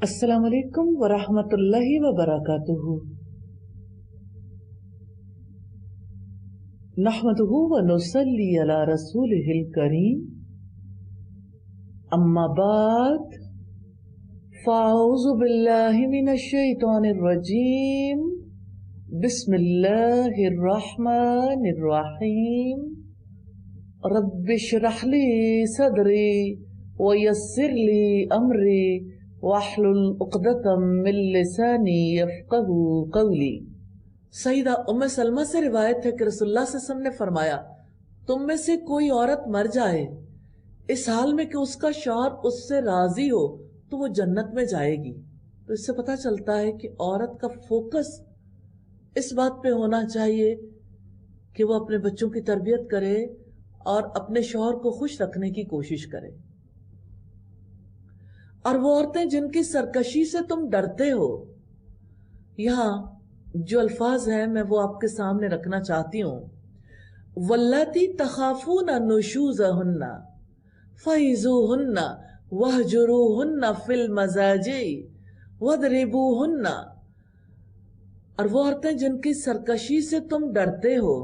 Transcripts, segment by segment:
السلام علیکم ورحمۃ اللہ وبرکاتہ۔ نحمده ونصلی علی رسولہ الکریم، اما بعد فاعوذ باللہ من الشیطان الرجیم، بسم اللہ الرحمن الرحیم۔ رب اشرح لی صدری ویسر لی امری واحلل عقدۃ من لسانی یفقہوا قولی۔ سیدہ ام سلمہ سے روایت ہے کہ رسول اللہ صلی اللہ علیہ وسلم نے فرمایا، تم میں سے کوئی عورت مر جائے اس حال میں کہ اس کا شوہر اس سے راضی ہو تو وہ جنت میں جائے گی۔ تو اس سے پتہ چلتا ہے کہ عورت کا فوکس اس بات پہ ہونا چاہیے کہ وہ اپنے بچوں کی تربیت کرے اور اپنے شوہر کو خوش رکھنے کی کوشش کرے۔ اور وہ عورتیں جن کی سرکشی سے تم ڈرتے ہو، یہاں جو الفاظ ہیں میں وہ آپ کے سامنے رکھنا چاہتی ہوں۔ واللاتی تخافون نشوزہن فعظوہن واہجروہن فی المضاجع واضربوہن۔ اور وہ عورتیں جن کی سرکشی سے تم ڈرتے ہو،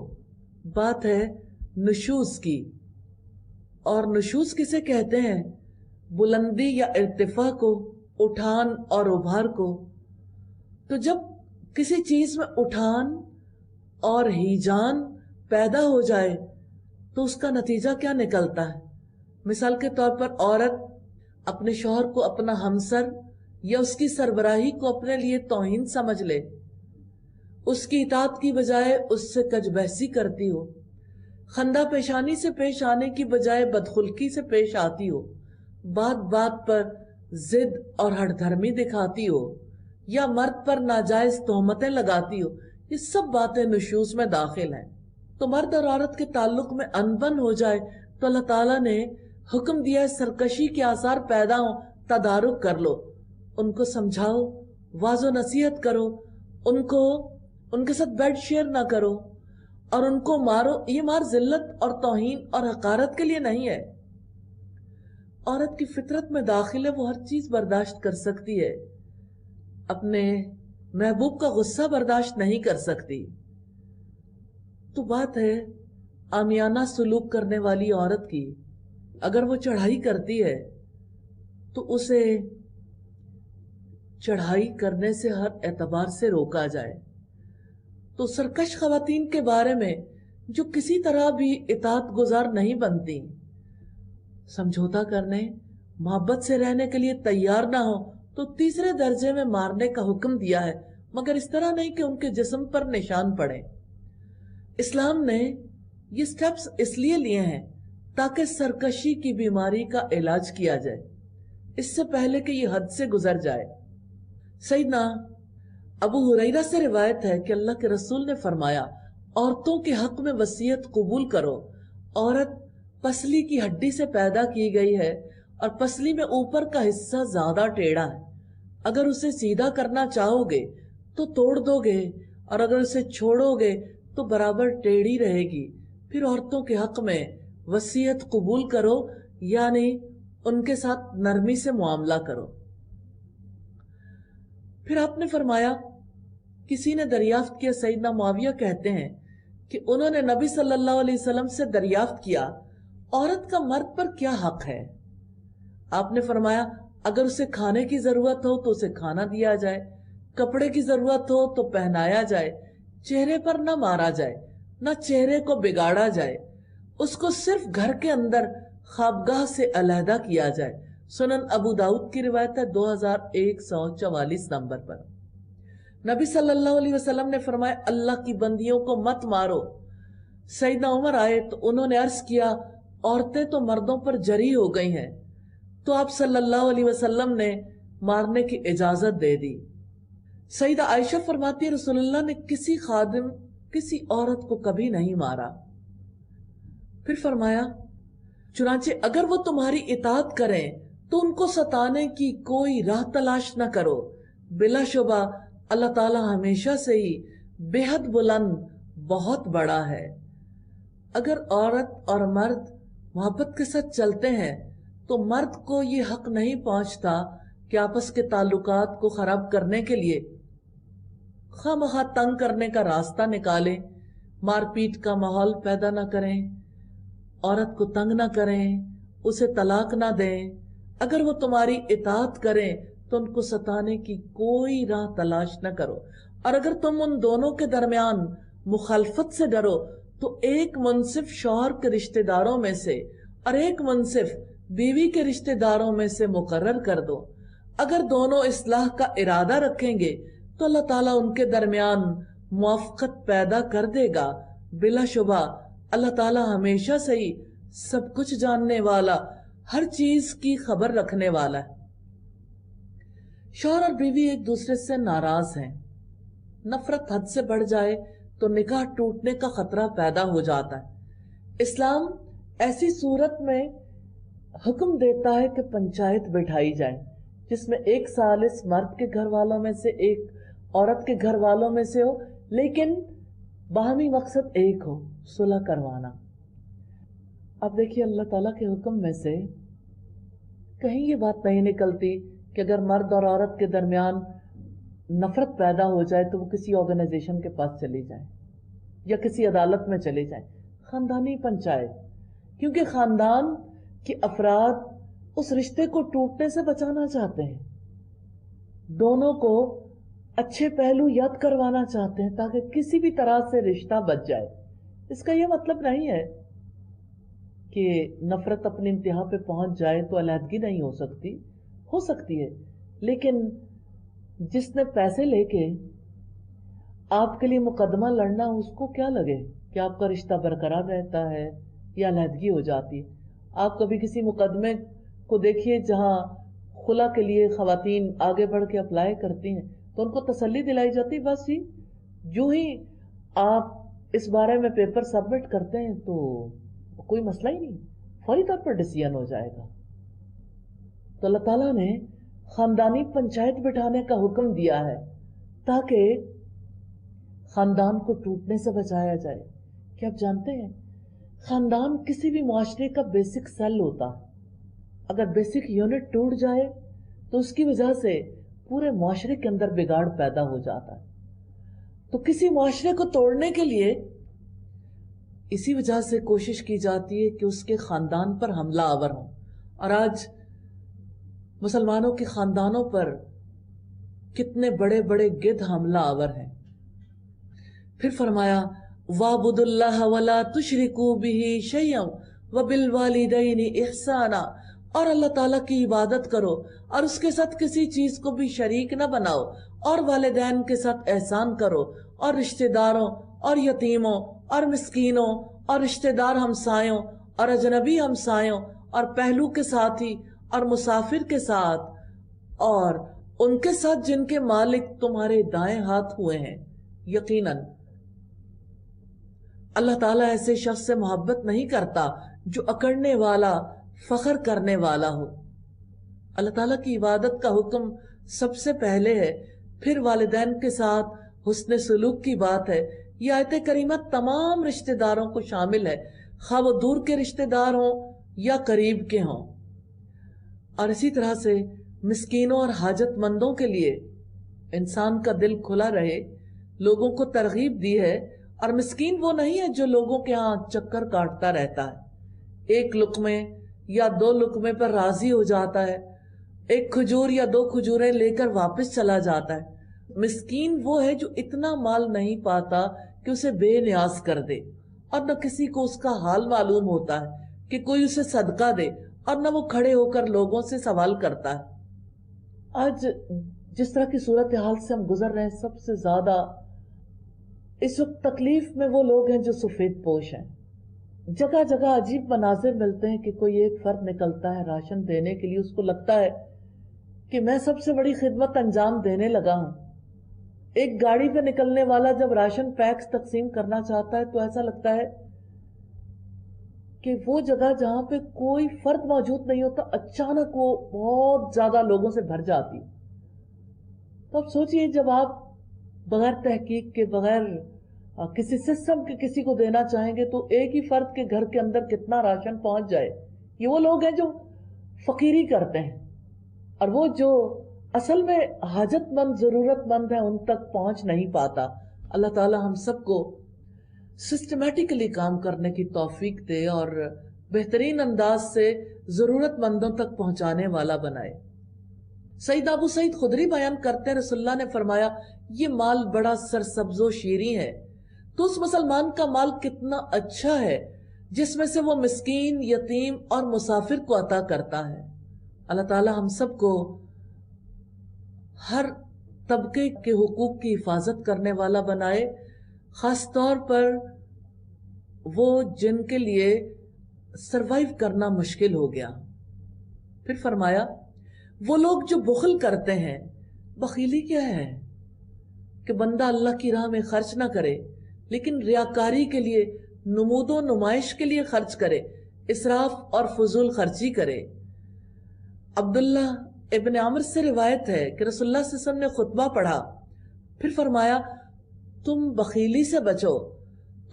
بات ہے نشوز کی۔ اور نشوز کسے کہتے ہیں؟ بلندی یا ارتفاع کو، اٹھان اور ابھار کو۔ تو جب کسی چیز میں اٹھان اور ہیجان پیدا ہو جائے تو اس کا نتیجہ کیا نکلتا ہے؟ مثال کے طور پر عورت اپنے شوہر کو اپنا ہمسر یا اس کی سربراہی کو اپنے لیے توہین سمجھ لے، اس کی اطاعت کی بجائے اس سے کج بحثی کرتی ہو، خندہ پیشانی سے پیش آنے کی بجائے بدخلقی سے پیش آتی ہو، بات بات پر ضد اور ہٹ دھرمی دکھاتی ہو، یا مرد پر ناجائز تہمتیں لگاتی ہو، یہ سب باتیں نشوز میں داخل ہیں۔ تو مرد اور عورت کے تعلق میں انبن ہو جائے تو اللہ تعالیٰ نے حکم دیا ہے سرکشی کے آثار پیدا ہوں، تدارک کر لو، ان کو سمجھاؤ، واض و نصیحت کرو، ان کے ساتھ بیڈ شیئر نہ کرو اور ان کو مارو۔ یہ مار ذلت اور توہین اور حقارت کے لیے نہیں ہے۔ عورت کی فطرت میں داخل ہے، وہ ہر چیز برداشت کر سکتی ہے، اپنے محبوب کا غصہ برداشت نہیں کر سکتی۔ تو بات ہے عامیانہ سلوک کرنے والی عورت کی، اگر وہ چڑھائی کرتی ہے تو اسے چڑھائی کرنے سے ہر اعتبار سے روکا جائے۔ تو سرکش خواتین کے بارے میں جو کسی طرح بھی اطاعت گزار نہیں بنتی، سمجھوتا کرنے، محبت سے رہنے کے لیے تیار نہ ہو تو تیسرے درجے میں مارنے کا حکم دیا ہے، مگر اس طرح نہیں کہ ان کے جسم پر نشان پڑے۔ اسلام نے یہ سٹیپس اس لیے لیے ہیں تاکہ سرکشی کی بیماری کا علاج کیا جائے، اس سے پہلے کہ یہ حد سے گزر جائے۔ سیدنا ابو ہریرہ سے روایت ہے کہ اللہ کے رسول نے فرمایا، عورتوں کے حق میں وصیت قبول کرو۔ عورت پسلی کی ہڈی سے پیدا کی گئی ہے اور پسلی میں اوپر کا حصہ زیادہ ٹیڑھا ہے۔ اگر اسے سیدھا کرنا چاہو گے تو توڑ دو گے، اور اگر اسے چھوڑو گے تو برابر ٹیڑھی رہے گی۔ پھر عورتوں کے حق میں وصیت قبول کرو، یعنی ان کے ساتھ نرمی سے معاملہ کرو۔ پھر آپ نے فرمایا، کسی نے دریافت کیا، سیدنا معاویہ کہتے ہیں کہ انہوں نے نبی صلی اللہ علیہ وسلم سے دریافت کیا، عورت کا مرد پر کیا حق ہے؟ آپ نے فرمایا، اگر اسے کھانے کی ضرورت ہو تو اسے کھانا دیا جائے، کپڑے کی ضرورت ہو تو پہنایا جائے، چہرے پر نہ مارا جائے، نہ چہرے کو بگاڑا جائے، اس کو صرف گھر کے اندر خوابگاہ سے علیحدہ کیا جائے۔ سنن ابو داؤد کی روایت ہے 2144 نمبر پر۔ نبی صلی اللہ علیہ وسلم نے فرمایا، اللہ کی بندیوں کو مت مارو۔ سیدنا عمر آئے تو انہوں نے عرض کیا، عورتیں تو مردوں پر جری ہو گئی ہیں، تو آپ صلی اللہ علیہ وسلم نے مارنے کی اجازت دے دی۔ سیدہ عائشہ فرماتی ہے، رسول اللہ نے کسی خادم کسی عورت کو کبھی نہیں مارا۔ پھر فرمایا، چنانچہ اگر وہ تمہاری اطاعت کریں تو ان کو ستانے کی کوئی راہ تلاش نہ کرو، بلا شبہ अल्लाह ताला हमेशा से ही बेहद बुलंद, बहुत बड़ा है। अगर औरत और मर्द मोहब्बत के साथ चलते हैं तो मर्द को ये हक नहीं पहुंचता कि आपस के ताल्लुकात को खराब करने के लिए खामखा तंग करने का रास्ता निकालें, मारपीट का माहौल पैदा ना करें, औरत को तंग ना करें, उसे तलाक ना दें। अगर वो तुम्हारी इताअत करें तो उनको सताने की कोई राह तलाश न करो। और अगर तुम उन दोनों के दरमियान मुखालफत से डरो तो एक मुंसिफ शौहर के रिश्तेदारों में से और एक मुंसिफ बीवी के रिश्तेदारों में से मुकर्रर कर दो। अगर दोनों इस्लाह का इरादा रखेंगे तो अल्लाह ताला उनके दरमियान मुआफ़क़त पैदा कर देगा। बिलाशुबा अल्लाह ताला हमेशा से ही सब कुछ जानने वाला, हर चीज की खबर रखने वाला है। शौहर और बीवी एक दूसरे से नाराज हैं, नफरत हद से बढ़ जाए तो निकाह टूटने का खतरा पैदा हो जाता है। इस्लाम ऐसी सूरत में हुक्म देता है कि पंचायत बिठाई जाए, जिसमें एक सालिस मर्द के घर वालों में से, एक औरत के घर वालों में से हो, लेकिन बाहमी मकसद एक हो, सुलह करवाना। अब देखिए अल्लाह ताला के हुक्म में से कहीं ये बात नहीं निकलती कि अगर मर्द और औरत के दरमियान नफरत पैदा हो जाए तो वो किसी ऑर्गेनाइजेशन के पास चली जाए या किसी अदालत में चले जाए। खानदानी पंचायत, क्योंकि खानदान के अफराद उस रिश्ते को टूटने से बचाना चाहते हैं, दोनों को अच्छे पहलू याद करवाना चाहते हैं ताकि किसी भी तरह से रिश्ता बच जाए। इसका यह मतलब नहीं है कि नफरत अपनी इंतहा पे पहुंच जाए तो अलहदगी नहीं हो सकती है, लेकिन जिसने पैसे लेके आपके लिए मुकदमा लड़ना, उसको क्या लगे कि आपका रिश्ता बरकरार रहता है या अलहदगी हो जाती है। आप कभी किसी मुकदमे को देखिए जहां खुला के लिए खवातीन आगे बढ़ के अप्लाई करती हैं तो उनको तसल्ली दिलाई जाती, बस ही जो ही आप इस बारे में पेपर सबमिट करते हैं तो कोई मसला ही नहीं, फौरी तौर पर डिसीजन हो जाएगा। तो अल्लाह ताला ने खानदानी पंचायत बिठाने का हुक्म दिया है ताकि खानदान को टूटने से बचाया जाए। क्या आप जानते हैं, खानदान किसी भी मुआशरे का बेसिक सेल होता है। अगर बेसिक यूनिट टूट जाए तो उसकी वजह से पूरे मुआशरे के अंदर बिगाड़ पैदा हो जाता है। तो किसी मुआशरे को तोड़ने के लिए इसी वजह से कोशिश की जाती है कि उसके खानदान पर हमला आवर हो। और आज मुसलमानों के खानदानों पर कितने बड़े बड़े गिद्ध हमला आवर हैं। फिर फरमाया वाबुदुल्लाह वला तुशरिकू बिही शय्यन व बिल वालिदैनि इहसाना, और अल्लाह ताला की इबादत करो और उसके साथ किसी चीज को भी शरीक न बनाओ, और वालिदैन के साथ एहसान करो, और रिश्तेदारों और यतीमों और मिस्कीनों और रिश्तेदार हमसायों और अजनबी हमसायों और पहलू के साथी और मुसाफिर के साथ और उनके साथ जिनके मालिक तुम्हारे दाएं हाथ हुए हैं। यकीनन अल्लाह ताला ऐसे शख्स से मोहब्बत नहीं करता जो अकड़ने वाला, फख्र करने वाला हो। अल्लाह ताला की इबादत का हुक्म सबसे पहले है, फिर वालिदैन के साथ हुस्न सलूक की बात है। यह आयत करीमा तमाम रिश्तेदारों को शामिल है, खा वो दूर के रिश्तेदार हों या करीब के हों। और इसी तरह से मिस्कीनों और हाजतमंदों के लिए इंसान का दिल खुला रहे, लोगों को तरगीब दी है। और मिस्कीन वो नहीं है जो लोगों के यहाँ चक्कर काटता रहता है, एक लुकमे या दो लुकमे पर राजी हो जाता है, एक खजूर या दो खजूरें लेकर वापस चला जाता है। मिस्कीन वो है जो इतना माल नहीं पाता कि उसे बेनियाज कर दे, और न किसी को उसका हाल मालूम होता है कि कोई उसे सदका दे, और न वो खड़े होकर लोगों से सवाल करता है। आज जिस तरह की सूरत हाल से हम गुजर रहे हैं, सबसे ज्यादा इस वक्त तकलीफ में वो लोग हैं जो सफेद पोश हैं। जगह जगह अजीब मनाजिर मिलते हैं कि कोई एक फर्द निकलता है राशन देने के लिए, उसको लगता है कि मैं सबसे बड़ी खिदमत अंजाम देने लगा हूं। एक गाड़ी पे निकलने वाला जब राशन पैक्स तकसीम करना चाहता है तो ऐसा लगता है कि वो जगह जहां पे कोई फर्द मौजूद नहीं होता, अचानक वो बहुत ज्यादा लोगों से भर जाती। तो अब सोचिए, जब आप बगैर तहकीक के, बगैर किसी सिस्टम के किसी को देना चाहेंगे तो एक ही फर्द के घर के अंदर कितना राशन पहुंच जाए। ये वो लोग हैं जो फकीरी करते हैं, और वो जो असल में हाजतमंद जरूरतमंद है उन तक पहुंच नहीं पाता। अल्लाह ताला हम सबको सिस्टमेटिकली काम करने की तौफीक दे और बेहतरीन अंदाज से जरूरतमंदों तक पहुंचाने वाला बनाए। सईद अबू सईद खुदरी बयान करते हैं, रसूलुल्लाह ने फरमाया ये माल बड़ा सरसब्जो शीरी है, तो उस मुसलमान का माल कितना अच्छा है जिसमें से वो मिस्कीन, यतीम और मुसाफिर को अता करता है। अल्लाह ताला हम सबको हर तबके के हुकूक की हिफाजत करने वाला बनाए, खास तौर पर वो जिनके लिए सरवाइव करना मुश्किल हो गया। फिर फरमाया वो लोग जो बुखल करते हैं, बखीली क्या है कि बंदा अल्लाह की राह में खर्च ना करे लेकिन रियाकारी के लिए, नुमूदो नुमाइश के लिए खर्च करे, इसराफ और फजूल खर्ची करे। अब्दुल्ला इब्न आमिर से रिवायत है कि रसूलुल्लाह सल्लल्लाहु अलैहि वसल्लम ने खुतबा पढ़ा, फिर फरमाया तुम बखीली से बचो,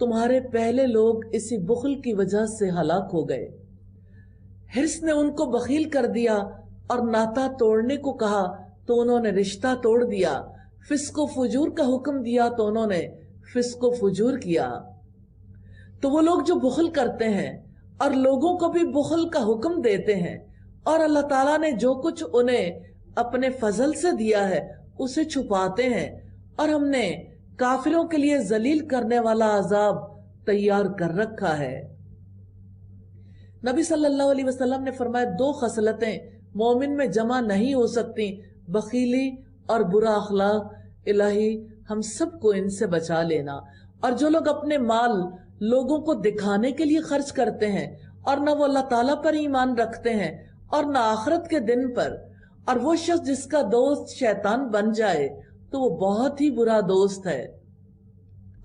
तुम्हारे पहले लोग इसी बुखल की वजह से हलाक हो गए। हिर्स ने उनको बखील कर दिया और नाता तोड़ने को कहा तो उन्होंने रिश्ता तोड़ दिया, फिस्को फुजूर का हुक्म दिया तो उन्होंने फिस्को फुजूर किया। तो वो लोग जो बुखल करते हैं और लोगों को भी बुखल का हुक्म देते हैं, और अल्लाह ताला ने जो कुछ उन्हें अपने फजल से दिया है उसे छुपाते हैं, और हमने काफिरों के लिए जलील करने वाला अजाब तैयार कर रखा है। नबी सल्लल्लाहु अलैहि वसल्लम ने फरमाया दो खसलतें मोमिन में जमा नहीं हो सकती, बखीली और बुरा अखलाक। इलाही हम सबको इनसे बचा लेना। और जो लोग अपने माल लोगों को दिखाने के लिए खर्च करते हैं और न वो अल्लाह ताला पर ईमान रखते हैं और न आखिरत के दिन पर, और वो शख्स जिसका दोस्त शैतान बन जाए तो वो बहुत ही बुरा दोस्त है।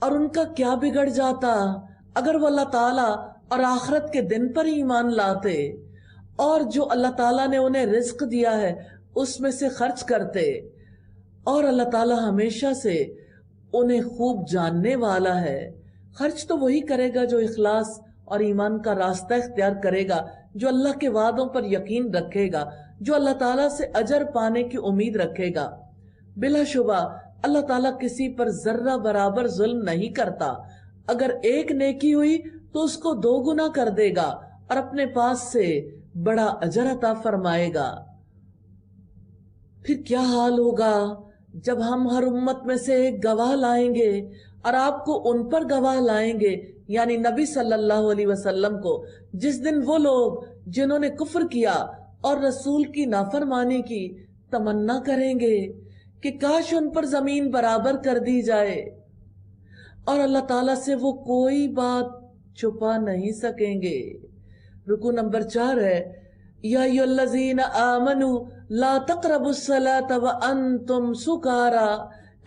और उनका क्या बिगड़ जाता अगर वो अल्लाह ताला और आखिरत के दिन पर ईमान लाते और जो अल्लाह ताला ने उन्हें रिज्क दिया है उसमें से खर्च करते। और अल्लाह ताला हमेशा से उन्हें खूब जानने वाला है। खर्च तो वही करेगा जो इखलास और ईमान का रास्ता इख्तियार करेगा, जो अल्लाह के वादों पर यकीन रखेगा, जो अल्लाह ताला से अजर पाने की उम्मीद रखेगा। बिलाशुबा अल्लाह ताला किसी पर जर्रा बराबर जुल्म नहीं करता। अगर एक नेकी हुई तो उसको 2 गुना कर देगा और अपने पास से बड़ा अजर अता फरमाएगा। फिर क्या हाल होगा जब हम हर उम्मत में से एक गवाह लाएंगे और आपको उन पर गवाह लाएंगे, यानी नबी सल्लल्लाहु अलैहि वसल्लम को। जिस दिन वो लोग जिन्होंने कुफ्र किया और रसूल की नाफरमानी की तमन्ना करेंगे कि काश उन पर जमीन बराबर कर दी जाए, और अल्लाह ताला से वो कोई बात छुपा नहीं सकेंगे। रुकू नंबर 4 है, या अय्युहल्लज़ीना आमनू ला तक़रबुस्सलाता व अंतुम सुकारा।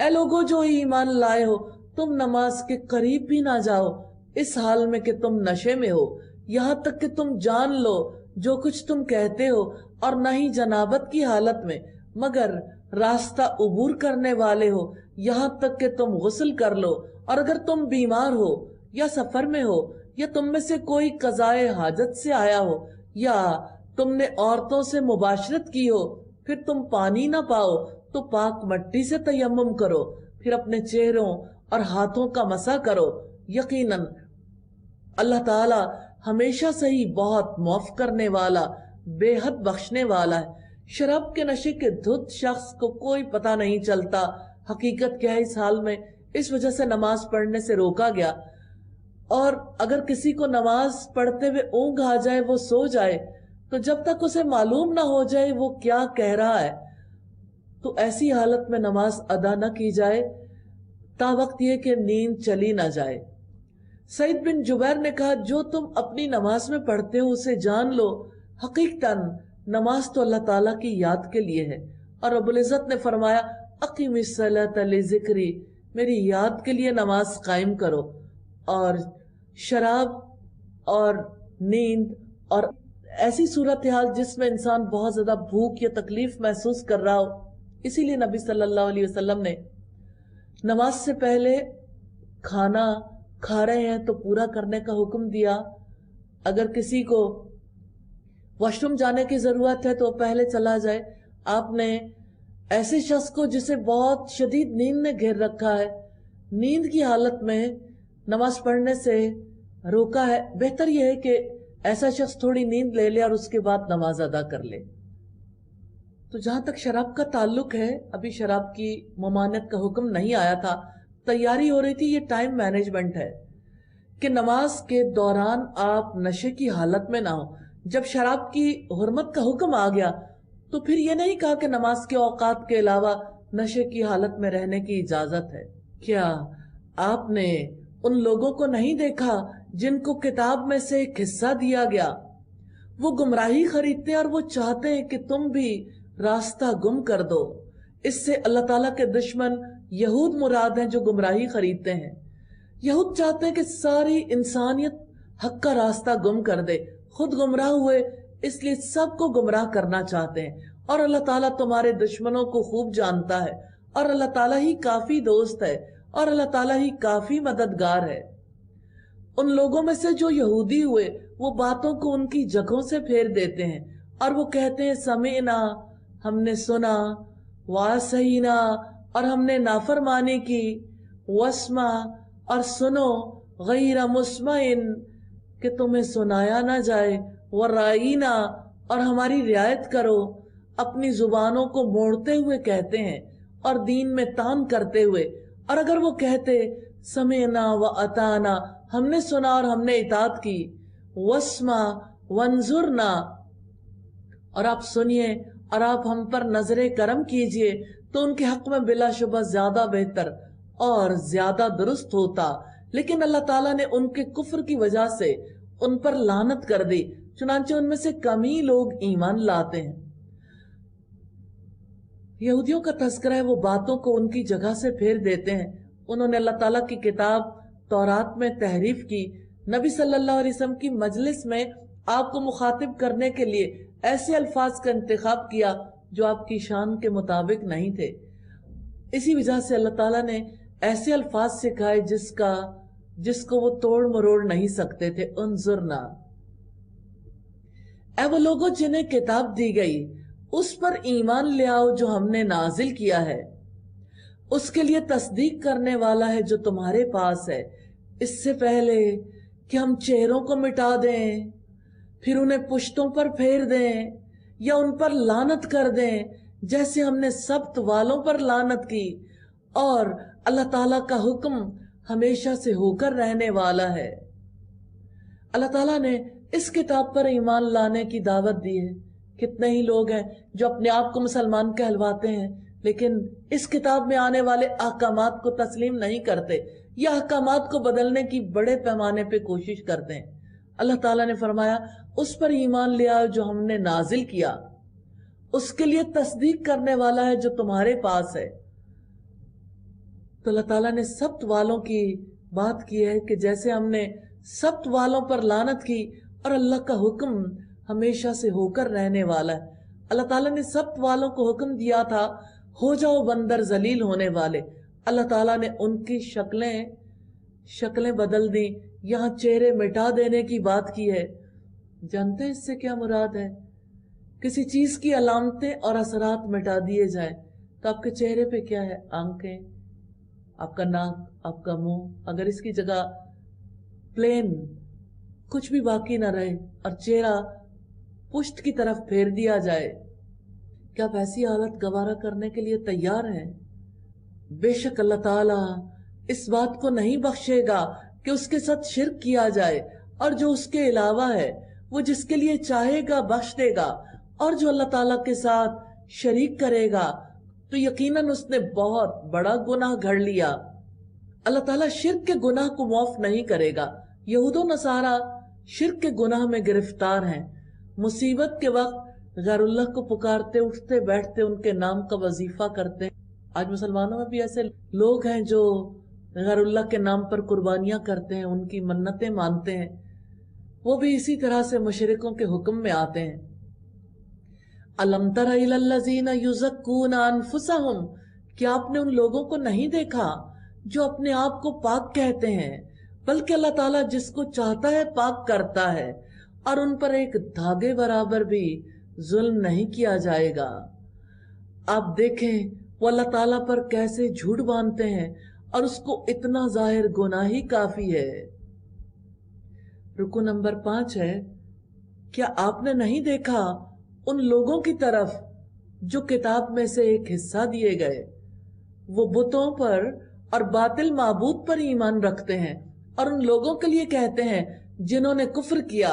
ए लोगो जो ईमान लाए हो, तुम नमाज के करीब भी ना जाओ इस हाल में कि तुम नशे में हो, यहाँ तक कि तुम जान लो जो कुछ तुम कहते हो, और न ही जनाबत की हालत में मगर रास्ता उबूर करने वाले हो, यहाँ तक कि तुम गुस्ल कर लो। और अगर तुम बीमार हो या सफर में हो या तुम में से कोई कज़ाए हाजत से आया हो या तुमने औरतों से मुबाशरत की हो, फिर तुम पानी ना पाओ तो पाक मट्टी से तयम्मुम करो, फिर अपने चेहरों और हाथों का मसा करो। यकीनन अल्लाह ताला हमेशा से ही बहुत माफ करने वाला, बेहद बख्शने वाला है। शराब के नशे के धुत शख्स को कोई पता नहीं चलता हकीकत क्या है इस हाल में, इस वजह से नमाज पढ़ने से रोका गया। और अगर किसी को नमाज पढ़ते हुए ऊंघ आ जाए, वो सो जाए, तो जब तक उसे मालूम ना हो जाए वो क्या कह रहा है, तो ऐसी हालत में नमाज अदा न की जाए तावक्त ये कि नींद चली ना जाए। सईद बिन जुबैर ने कहा, जो तुम अपनी नमाज में पढ़ते हो उसे जान लो, हकीकतन नमाज तो अल्लाह ताला की याद के लिए है। और रब्बुल इज्जत ने फरमाया, अक़ीमिस्सलाता लिज़िक्री, मेरी याद के लिए नमाज कायम करो। और शराब और नींद और ऐसी सूरत हाल जिसमें इंसान बहुत ज्यादा भूख या तकलीफ महसूस कर रहा हो, इसीलिए नबी सल्लल्लाहु अलैहि वसल्लम ने नमाज से पहले खाना खा रहे हैं तो पूरा करने का हुक्म दिया, अगर किसी को वॉशरूम जाने की जरूरत है तो पहले चला जाए। आपने ऐसे शख्स को जिसे बहुत शदीद नींद ने घेर रखा है, नींद की हालत में नमाज पढ़ने से रोका है। बेहतर यह है कि ऐसा शख्स थोड़ी नींद ले ले और उसके बाद नमाज अदा कर ले। तो जहां तक शराब का ताल्लुक है, अभी शराब की ममानियत का हुक्म नहीं आया था, तैयारी हो रही थी। ये टाइम मैनेजमेंट है कि नमाज के दौरान आप नशे की हालत में ना हो। जब शराब की हुर्मत का हुक्म आ गया तो फिर ये नहीं कहा कि नमाज के औकात के अलावा नशे की हालत में रहने की इजाजत है। क्या आपने उन लोगों को नहीं देखा जिनको किताब में से एक हिस्सा दिया गया? वो गुमराही खरीदते हैं और वो चाहते हैं कि तुम भी रास्ता गुम कर दो। इससे अल्लाह ताला के दुश्मन यहूद मुराद हैं जो गुमराही खरीदते हैं। यहूद चाहते हैं कि सारी इंसानियत हक का रास्ता गुम कर दे, खुद गुमराह हुए, इसलिए सबको गुमराह करना चाहते हैं। और अल्लाह ताला तुम्हारे दुश्मनों को खूब जानता है और अल्लाह ताला ही काफी दोस्त है और अल्लाह ताला ही काफी मददगार है। उन लोगों में से जो यहूदी हुए वो बातों को उनकी जगहों से फेर देते हैं और वो कहते हैं समीना, हमने सुना, वासहीना, और हमने नाफरमानी की, वस्मा, और सुनो, गैर मुस्माइन, कि तुम्हें सुनाया ना जाए, वराईना, और हमारी रियायत करो। अपनी जुबानों को मोड़ते हुए कहते हैं और दीन में तान करते हुए। और अगर वो कहते समीना व अताना, हमने सुना और हमने इताअत की, वस्मा वंजुरना, और आप सुनिए और आप हम पर नजरे करम कीजिए, तो उनके हक में बिलाशुबा ज्यादा बेहतर और ज्यादा दुरुस्त होता। लेकिन अल्लाह ताला ने उनके कुफ्र की वजह से उन पर लानत कर दी, चुनांचे उनमें से कम ही लोग ईमान लाते हैं। यहूदियों का तस्करा है, वो बातों को उनकी जगह से फेर देते हैं। उन्होंने अल्लाह ताला की किताब तौरात में तहरीफ की, नबी सल्लल्लाहु अलैहि वसल्लम की मजलिस में आपको मुखातिब करने के लिए ऐसे अल्फाज का इंतखाब किया जो आपकी शान के मुताबिक नहीं थे। इसी वजह से अल्लाह ताला ने ऐसे अल्फाज सिखाए जिसको वो तोड़ मरोड़ नहीं सकते थे। उन्जुरना, ऐ वो लोगों जिन्हें किताब दी गई उस पर ईमान ले आओ जो हमने नाजिल किया है, उसके लिए तस्दीक करने वाला है जो तुम्हारे पास है, इससे पहले कि हम चेहरों को मिटा दें, फिर उन्हें पुश्तों पर फेर दें या उन पर लानत कर दें, जैसे हमने सब्त वालों पर लानत की। और अल्लाह ताला का हुक्म हमेशा से होकर रहने वाला है। अल्लाह ताला ने इस किताब पर ईमान लाने की दावत दी है। कितने ही लोग हैं जो अपने आप को मुसलमान कहलवाते हैं लेकिन इस किताब में आने वाले अहकामात को तस्लीम नहीं करते या अहकामात को बदलने की बड़े पैमाने पे कोशिश करते हैं। अल्लाह ताला ने फरमाया उस पर ईमान ले आओ जो हमने नाजिल किया, उसके लिए तस्दीक करने वाला है जो तुम्हारे पास है। तो अल्लाह ताला ने सब्त वालों की बात की है कि जैसे हमने सब्त वालों पर लानत की और अल्लाह का हुक्म हमेशा से होकर रहने वाला है। अल्लाह ताला ने सब्त वालों को हुक्म दिया था हो जाओ बंदर जलील होने वाले। अल्लाह ताला ने उनकी शक्लें बदल दी, यहाँ चेहरे मिटा देने की बात की है। जानते हैं इससे क्या मुराद है? किसी चीज की अलामतें और असरात मिटा दिए जाए तो आपके चेहरे पे क्या है? आंखें, आपका नाक, आपका मुंह, अगर इसकी जगह प्लेन कुछ भी बाकी ना रहे और चेहरा पुष्ट की तरफ फेर दिया जाए, क्या आप ऐसी हालत गवारा करने के लिए तैयार हैं? बेशक अल्लाह ताला इस बात को नहीं बख्शेगा कि उसके साथ शिर्क किया जाए, और जो उसके अलावा है वो जिसके लिए चाहेगा बख्श देगा, और जो अल्लाह ताला के साथ शरीक करेगा तो यकीनन उसने बहुत बड़ा गुनाह घड़ लिया। अल्लाह ताला शिर्क के गुनाह को माफ नहीं करेगा। यहूदो नसारा शिर्क के गुनाह में गिरफ्तार हैं। मुसीबत के वक्त गैरुल्लाह को पुकारते, उठते बैठते उनके नाम का वजीफा करते हैं। आज मुसलमानों में भी ऐसे लोग हैं जो गैरुल्लाह के नाम पर कुर्बानियां करते हैं, उनकी मन्नतें मानते हैं। वो भी इसी तरह से मुशरिकों के हुक्म में आते हैं। अलम तरा इलल्लज़ीना युज़क्कूना अनफुसहुम, क्या आपने उन लोगों को नहीं देखा जो अपने आप को पाक कहते हैं, बल्कि अल्लाह ताला जिसको चाहता है पाक करता है, और उन पर एक धागे बराबर भी जुल्म नहीं किया जाएगा। आप देखें वो अल्लाह ताला पर कैसे झूठ बांधते हैं और उसको इतना जाहिर गुनाह ही काफी है। रुकू नंबर 5 है, क्या आपने नहीं देखा उन लोगों की तरफ जो किताब में से एक हिस्सा दिए गए, वो बुतों पर और बातिल माबूद पर ईमान रखते हैं, और उन लोगों के लिए कहते हैं जिन्होंने कुफ्र किया,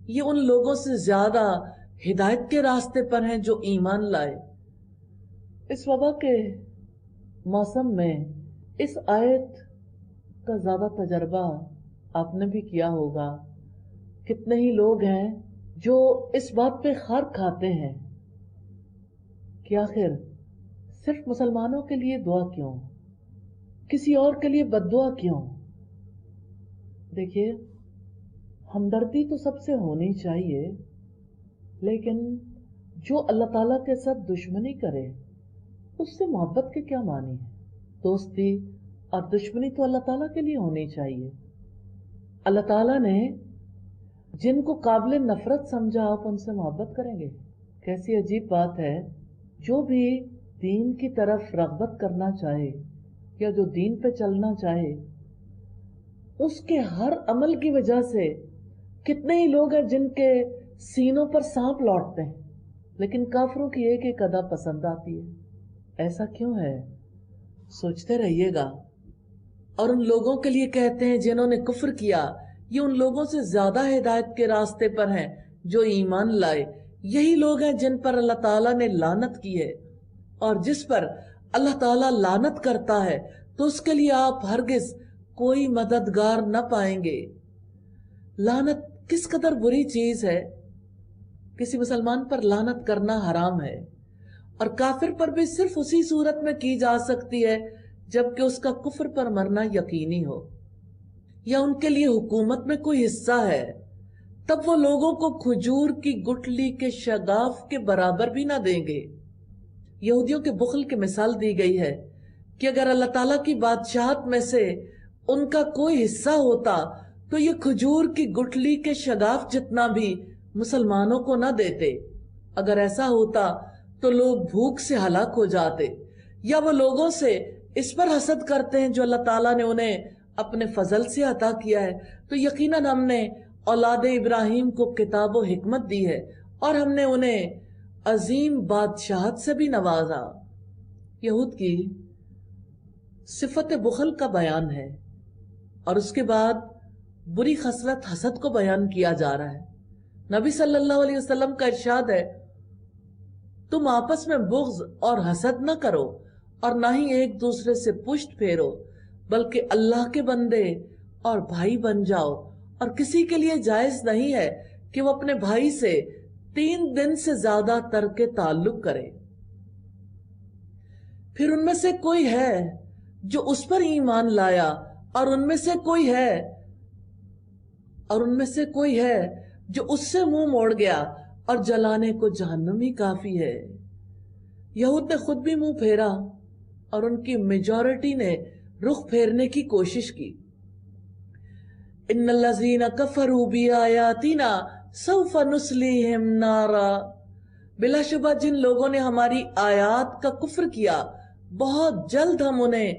ये उन लोगों से ज्यादा हिदायत के रास्ते पर हैं जो ईमान लाए। इस वबा के मौसम में इस आयत का ज्यादा तजर्बा आपने भी किया होगा। कितने ही लोग हैं जो इस बात पे खार खाते हैं कि आखिर सिर्फ मुसलमानों के लिए दुआ क्यों, किसी और के लिए बद्दुआ क्यों। देखिए, हमदर्दी तो सबसे होनी चाहिए, लेकिन जो अल्लाह ताला के साथ दुश्मनी करे उससे मोहब्बत के क्या मानी है। दोस्ती और दुश्मनी तो अल्लाह ताला के लिए होनी चाहिए। अल्लाह ताला ने जिनको काबिल नफरत समझा आप उनसे मोहब्बत करेंगे। कैसी अजीब बात है, जो भी दीन की तरफ रग़बत करना चाहे या जो दीन पे चलना चाहे, उसके हर अमल की वजह से कितने ही लोग हैं जिनके सीनों पर सांप लौटते हैं, लेकिन काफिरों की एक एक अदा पसंद आती है। ऐसा क्यों है, सोचते रहिएगा। और उन लोगों के लिए कहते हैं जिन्होंने कुफ्र किया, ये उन लोगों से ज्यादा हिदायत के रास्ते पर हैं जो ईमान लाए। यही लोग हैं जिन पर अल्लाह ताला ने लानत की है, और जिस पर अल्लाह ताला लानत करता है तो उसके लिए आप हरगिज कोई मददगार न पाएंगे। लानत किस कदर बुरी चीज है। किसी मुसलमान पर लानत करना हराम है, और काफिर पर भी सिर्फ उसी सूरत में की जा सकती है जबकि उसका कुफ्र पर मरना यकीनी हो, या उनके लिए हुकूमत में कोई हिस्सा है। तब वो लोगों को खजूर की गुठली के शगाफ के बराबर भी ना देंगे। यहूदियों के बुखल की मिसाल दी गई है कि अगर अल्लाह ताला की बादशाहत में से उनका कोई हिस्सा होता तो ये खजूर की गुठली के शगाफ जितना भी मुसलमानों को न देते। अगर ऐसा होता तो लोग भूख से हलाक हो जाते। या वो लोगों से इस पर हसद करते हैं जो अल्लाह ताला ने उन्हें अपने फजल से अता किया है, तो यकीनन हमने औलाद इब्राहिम को किताब व हिकमत दी है और हमने उन्हें अजीम बादशाहत से भी नवाजा। यहूद की सिफत बुखल का बयान है, और उसके बाद बुरी खसलत हसद को बयान किया जा रहा है। नबी सल्लल्लाहु अलैहि वसल्लम का इरशाद है, तुम आपस में बुग़्ज़ और हसद न करो और ना ही एक दूसरे से पुष्ट फेरो, बल्कि अल्लाह के बंदे और भाई बन जाओ। और किसी के लिए जायज नहीं है कि वो अपने भाई से 3 दिन से ज्यादा तरके ताल्लुक करे। फिर उनमें से कोई है जो उस पर ईमान लाया, और उनमें से कोई है जो उससे मुंह मोड़ गया, और जलाने को जहन्नम ही काफी है। यहूद ने खुद भी मुंह फेरा और उनकी मेजॉरिटी ने रुख फेरने की कोशिश की। इन्नल्लज़ीना कफरू बिआयातिना सौफ नुस्लीहिम नारा, बिलाशुबा जिन लोगों ने हमारी आयात का कुफ्र किया, बहुत जल्द हम उन्हें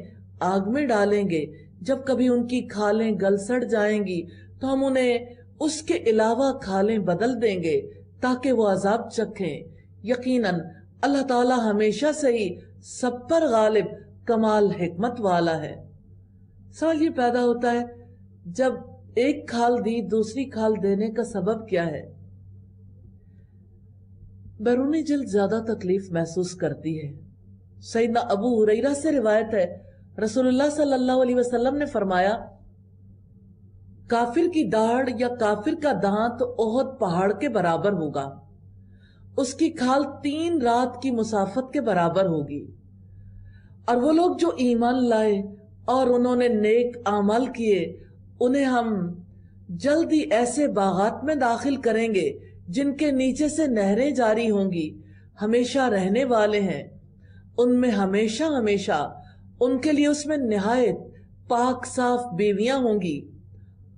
आग में डालेंगे। जब कभी उनकी खालें गल सड़ जाएंगी तो हम उन्हें उसके अलावा खालें बदल देंगे ताकि वो अजाब चखें। यकीनन अल्लाह ताला हमेशा से ही सब पर गालिब कमाल हिकमत वाला है। सवाल ये पैदा होता है, जब एक खाल दी दूसरी खाल देने का सबब क्या है? बैरूनी जिल्द ज्यादा तकलीफ महसूस करती है। सैयदना अबू हुरैरा से रिवायत है, रसूलुल्लाह सल्लल्लाहु अलैहि वसल्लम ने फरमाया, काफिर की दाढ़ या काफिर का दांत ओहद पहाड़ के बराबर होगा, उसकी खाल 3 रात की मुसाफत के बराबर होगी। और वो लोग जो ईमान लाए और उन्होंने नेक आमल किए, उन्हें हम जल्द ही ऐसे बागात में दाखिल करेंगे जिनके नीचे से नहरें जारी होंगी, हमेशा रहने वाले हैं। उनमें हमेशा हमेशा उनके लिए उसमें निहायत पाक साफ बीवियां होंगी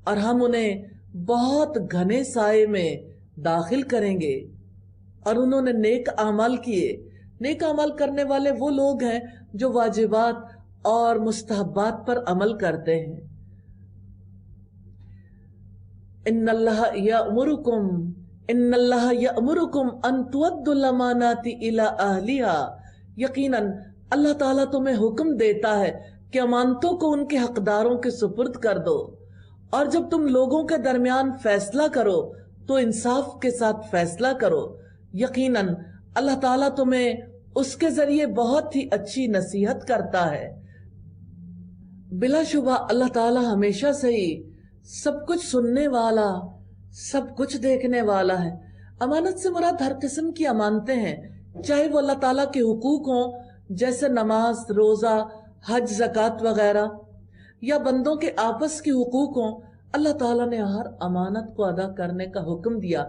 और हम उन्हें बहुत घने साए में दाखिल करेंगे। और उन्होंने नेक अमल किए। नेक अमल करने वाले वो लोग हैं जो वाजिबात और मुस्तहब्बात पर अमल करते हैं। इन्नल्लाह यअमुरुकुम अन तुअद्दुल अमानाति इला अहलिहा। यकीनन अल्लाह ताला तुम्हें हुक्म देता है कि अमानतों को उनके हकदारों के सुपुर्द कर दो, और जब तुम लोगों के दरमियान फैसला करो तो इंसाफ के साथ फैसला करो। यकीनन अल्लाह ताला तुम्हें उसके जरिए बहुत ही अच्छी नसीहत करता है। बिलाशुबा अल्लाह ताला हमेशा से ही सब कुछ सुनने वाला, सब कुछ देखने वाला है। अमानत से मुराद हर किस्म की अमानतें हैं, चाहे वो अल्लाह ताला के हुकूक हों जैसे नमाज, रोजा, हज, ज़कात वगैरह, या बंदों के आपस के हुकूक हों। अल्लाह ताला ने हर अमानत को अदा करने का हुक्म दिया।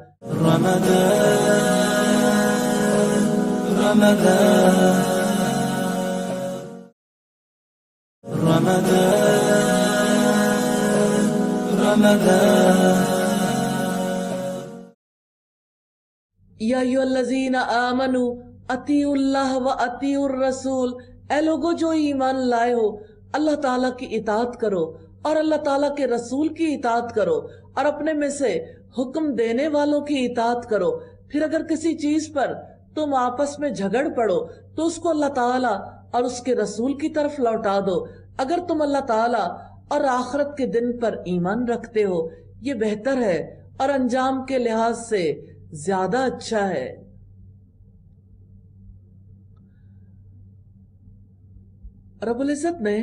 या अय्युहल्लज़ीना आमनू अतीउल्लाह व अतीउर रसूल। ऐ लोगो जो ईमान लाए हो, अल्लाह ताला की इताअत करो और अल्लाह ताला के रसूल की इताअत करो, और अपने में से हुक्म देने वालों की इताअत करो। फिर अगर किसी चीज पर तुम आपस में झगड़ पड़ो तो उसको अल्लाह ताला और उसके रसूल की तरफ लौटा दो। अगर तुम अल्लाह ताला और आखिरत के दिन पर ईमान रखते हो, ये बेहतर है और अंजाम के लिहाज से ज्यादा अच्छा है। रब्बुल इज्जत ने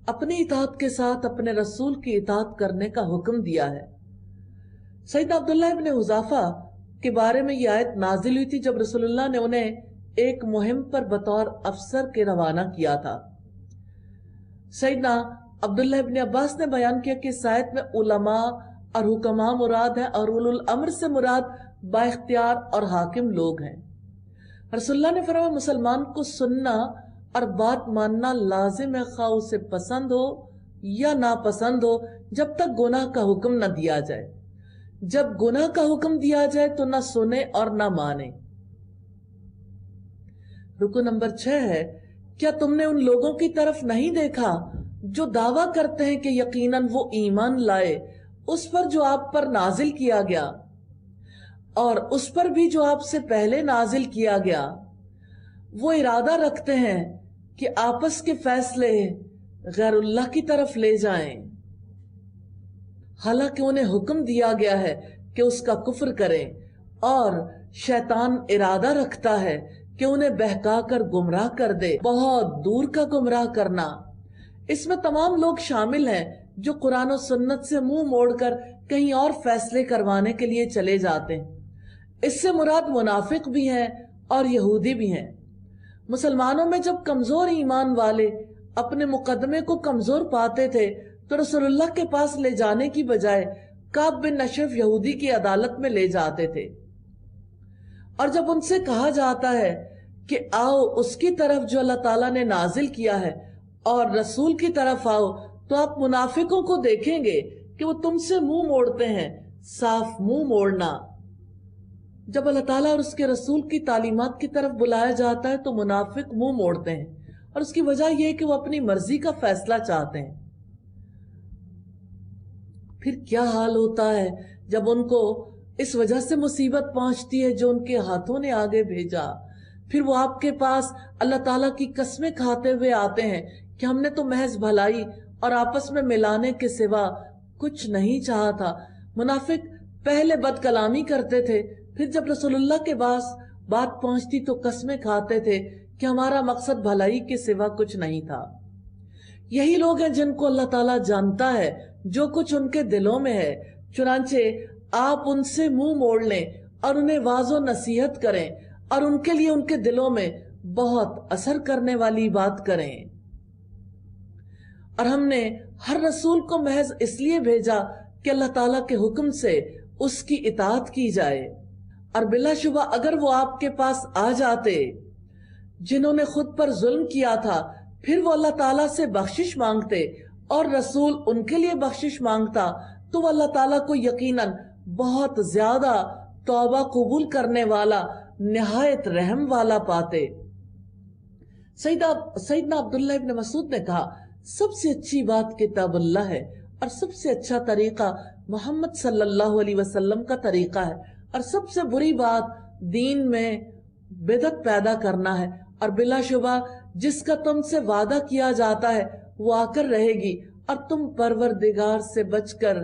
अपनी इताअत के साथ अपने रसूल की इताअत करने का हुक्म दिया है। सैयदना अब्दुल्लाह इब्न हुज़ाफा के बारे में यह आयत नाजिल हुई थी जब रसूलुल्लाह ने उन्हें एक मुहिम पर बतौर अफसर के रवाना किया था। सैयदना अब्दुल्लाह इब्न अब्बास ने बयान किया कि इस आयत में उलमा और हुक्मा मुराद है और उलुल अम्र से मुराद बाइख्तियार और हाकिम लोग हैं। रसूलुल्लाह ने फरमाया, मुसलमान को सुनना और बात मानना लाजिम है, खा उसे पसंद हो या नापसंद हो, जब तक गुनाह का हुक्म न दिया जाए। जब गुनाह का हुक्म दिया जाए तो न सुने और न माने। रुकू नंबर 6 है, क्या तुमने उन लोगों की तरफ नहीं देखा जो दावा करते हैं कि यकीनन वो ईमान लाए उस पर जो आप पर नाजिल किया गया और उस पर भी जो आपसे पहले नाजिल किया गया। वो इरादा रखते हैं कि आपस के फैसले गैरुल्लाह की तरफ ले जाएं, हालांकि उन्हें हुक्म दिया गया है कि उसका कुफ्र करें, और शैतान इरादा रखता है कि उन्हें बहकाकर गुमराह कर दे, बहुत दूर का गुमराह करना। इसमें तमाम लोग शामिल हैं जो कुरान और सुन्नत से मुंह मोड़कर कहीं और फैसले करवाने के लिए चले जाते हैं। इससे मुराद मुनाफिक भी हैं और यहूदी भी हैं। मुसलमानों में जब कमजोर ईमान वाले अपने मुकदमे को कमजोर पाते थे तो रसूलुल्लाह के पास ले जाने की बजाय काब बिन अशरफ यहूदी की अदालत में ले जाते थे, और जब उनसे कहा जाता है कि आओ उसकी तरफ जो अल्लाह ताला ने नाजिल किया है और रसूल की तरफ आओ, तो आप मुनाफिकों को देखेंगे कि वो तुमसे मुंह मोड़ते हैं, साफ मुंह मोड़ना। जब अल्लाह ताला और उसके रसूल की तालीमात की तरफ बुलाया जाता है तो मुनाफिक मुंह मोड़ते हैं, और उसकी वजह यह है कि वो अपनी मर्जी का फैसला चाहते हैं। फिर क्या हाल होता है जब उनको इस वजह से मुसीबत पहुंचती है जो उनके हाथों ने आगे भेजा। फिर वो आपके पास अल्लाह ताला की कसमें खाते हुए आते हैं कि हमने तो महज भलाई और आपस में मिलाने के सिवा कुछ नहीं चाहा था। मुनाफिक पहले बदकलामी करते थे, फिर जब रसूलुल्लाह के पास बात पहुंचती तो कसमें खाते थे कि हमारा मकसद भलाई के सिवा कुछ नहीं था। यही लोग हैं जिनको अल्लाह ताला जानता है जो कुछ उनके दिलों में है। चुनांचे आप उनसे मुंह मोड़ लें और उन्हें वाजो नसीहत करें और उनके लिए उनके दिलों में बहुत असर करने वाली बात करें। और हमने हर रसूल को महज इसलिए भेजा कि अल्लाह ताला के हुक्म से उसकी इताअत की जाए, और बिलाशुबा अगर वो आपके पास आ जाते جنہوں نے خود پر ظلم کیا تھا پھر وہ اللہ تعالیٰ سے بخشش مانگتے اور رسول ان کے لیے بخشش مانگتا تو وہ اللہ تعالیٰ کو یقیناً بہت زیادہ توبہ قبول کرنے والا نہایت رحم والا پاتے۔ سیدنا عبداللہ ابن مسعود نے کہا سب سے اچھی بات کتاب اللہ ہے اور سب سے اچھا طریقہ محمد صلی اللہ علیہ وسلم کا طریقہ ہے اور سب سے بری بات دین میں بدعت پیدا کرنا ہے، اور بلا شبہ جس کا تم سے وعدہ کیا جاتا ہے وہ آ کر رہے گی اور تم پروردگار سے بچ کر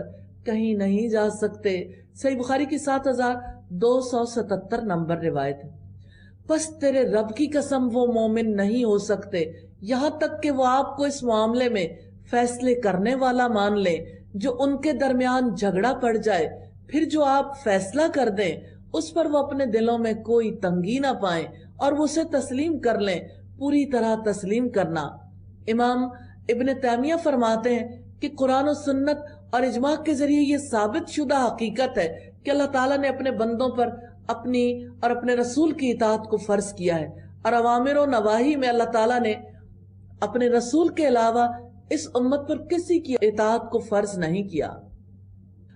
کہیں نہیں جا سکتے۔ صحیح بخاری کی 7277 نمبر روایت ہے۔ بس تیرے رب کی قسم وہ مومن نہیں ہو سکتے یہاں تک کہ وہ آپ کو اس معاملے میں فیصلے کرنے والا مان لیں جو ان کے درمیان جھگڑا پڑ جائے، پھر جو آپ فیصلہ کر دیں اس پر وہ اپنے دلوں میں کوئی تنگی نہ پائیں اور وہ اسے تسلیم کر لیں، پوری طرح تسلیم کرنا۔ امام ابن تیمیہ فرماتے ہیں کہ قرآن و سنت اور اجماع کے ذریعے یہ ثابت شدہ حقیقت ہے کہ اللہ تعالیٰ نے اپنے بندوں پر اپنی اور اپنے رسول کی اطاعت کو فرض کیا ہے، اور اوامر و نواہی میں اللہ تعالیٰ نے اپنے رسول کے علاوہ اس امت پر کسی کی اطاعت کو فرض نہیں کیا۔